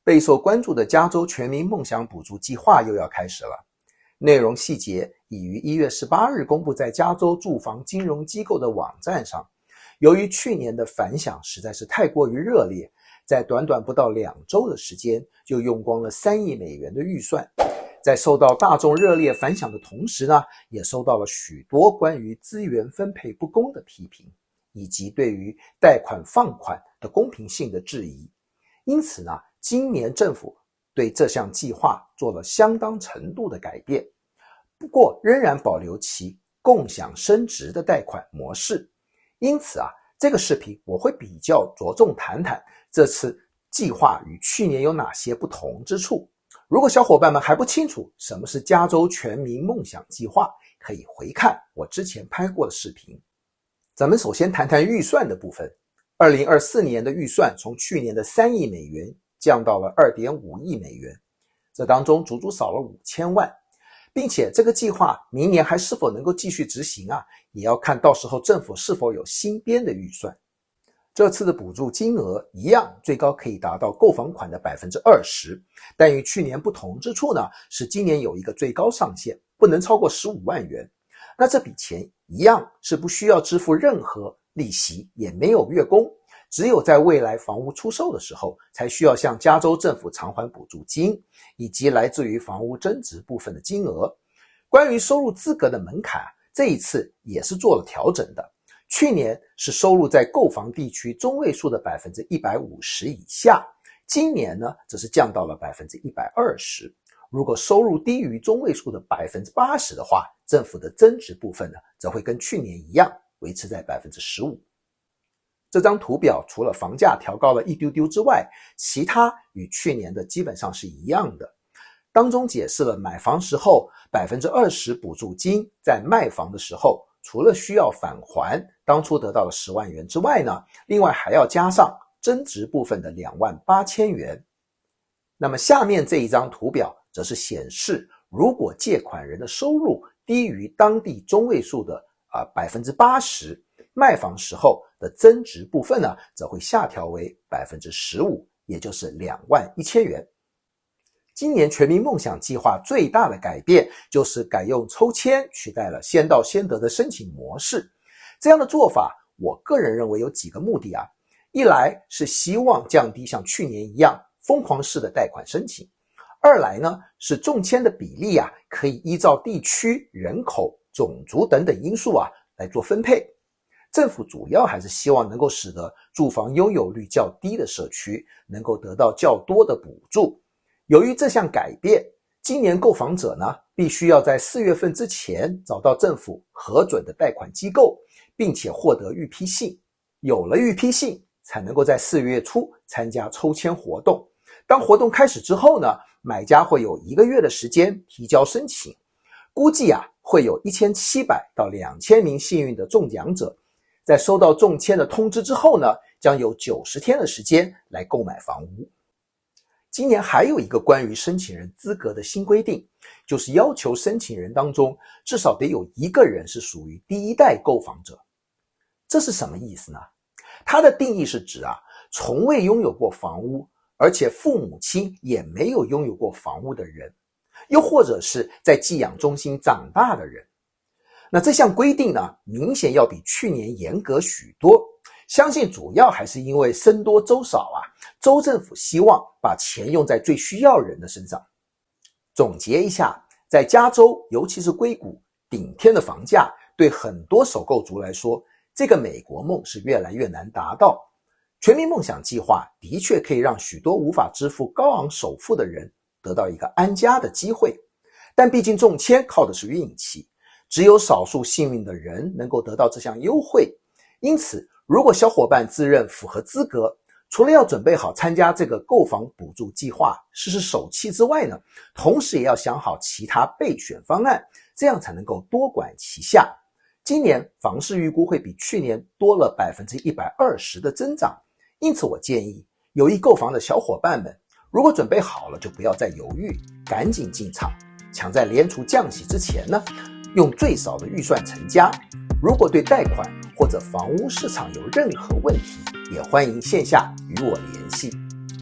备受关注的加州全民梦想补助计划又要开始了。内容细节已于1月18日公布在加州住房金融机构的网站上。由于去年的反响实在是太过于热烈，在短短不到2周的时间就用光了3亿美元的预算。在受到大众热烈反响的同时呢，也收到了许多关于资源分配不公的批评，以及对于贷款放款的公平性的质疑。因此呢，今年政府对这项计划做了相当程度的改变，不过仍然保留其共享升值的贷款模式。因此这个视频我会比较着重谈谈这次计划与去年有哪些不同之处。如果小伙伴们还不清楚什么是加州全民梦想计划，可以回看我之前拍过的视频。咱们首先谈谈预算的部分。2024年的预算从去年的3亿美元降到了 2.5 亿美元，这当中足足少了5000万，并且这个计划明年还是否能够继续执行也要看到时候政府是否有新编的预算。这次的补助金额一样，最高可以达到购房款的 20%， 但与去年不同之处呢，是今年有一个最高上限，不能超过15万元。那这笔钱一样是不需要支付任何利息，也没有月供，只有在未来房屋出售的时候才需要向加州政府偿还补助金，以及来自于房屋增值部分的金额。关于收入资格的门槛，这一次也是做了调整的。去年是收入在购房地区中位数的 150% 以下，今年呢则是降到了 120%。如果收入低于中位数的 80% 的话，政府的增值部分呢则会跟去年一样维持在 15%。这张图表除了房价调高了一丢丢之外，其他与去年的基本上是一样的。当中解释了买房时候 20% 补助金，在卖房的时候除了需要返还当初得到的10万元之外呢，另外还要加上增值部分的28000元。那么下面这一张图表则是显示，如果借款人的收入低于当地中位数的80%，卖房时候的增值部分呢，则会下调为 15%， 也就是21000元。今年全民梦想计划最大的改变就是改用抽签取代了先到先得的申请模式。这样的做法，我个人认为有几个目的一来是希望降低像去年一样疯狂式的贷款申请，二来呢是中签的比例可以依照地区、人口、种族等等因素来做分配。政府主要还是希望能够使得住房拥有率较低的社区能够得到较多的补助。由于这项改变，今年购房者呢必须要在4月份之前找到政府核准的贷款机构，并且获得预批信。有了预批信，才能够在4月初参加抽签活动。当活动开始之后呢，买家会有1个月的时间提交申请。估计会有1700到2000名幸运的中奖者，在收到中签的通知之后呢，将有90天的时间来购买房屋。今年还有一个关于申请人资格的新规定，就是要求申请人当中至少得有1个人是属于第一代购房者。这是什么意思呢？它的定义是指从未拥有过房屋，而且父母亲也没有拥有过房屋的人，又或者是在寄养中心长大的人。那这项规定呢，明显要比去年严格许多，相信主要还是因为僧多粥少州政府希望把钱用在最需要人的身上。总结一下，在加州，尤其是硅谷，顶天的房价对很多首购族来说，这个美国梦是越来越难达到。全民梦想计划的确可以让许多无法支付高昂首付的人得到一个安家的机会，但毕竟中签靠的是运气，只有少数幸运的人能够得到这项优惠。因此，如果小伙伴自认符合资格，除了要准备好参加这个购房补助计划试试手气之外呢，同时也要想好其他备选方案，这样才能够多管齐下。今年房市预估会比去年多了 120% 的增长，因此我建议有意购房的小伙伴们，如果准备好了就不要再犹豫，赶紧进场，抢在联储降息之前呢，用最少的预算成家。如果对贷款或者房屋市场有任何问题，也欢迎线下与我联系。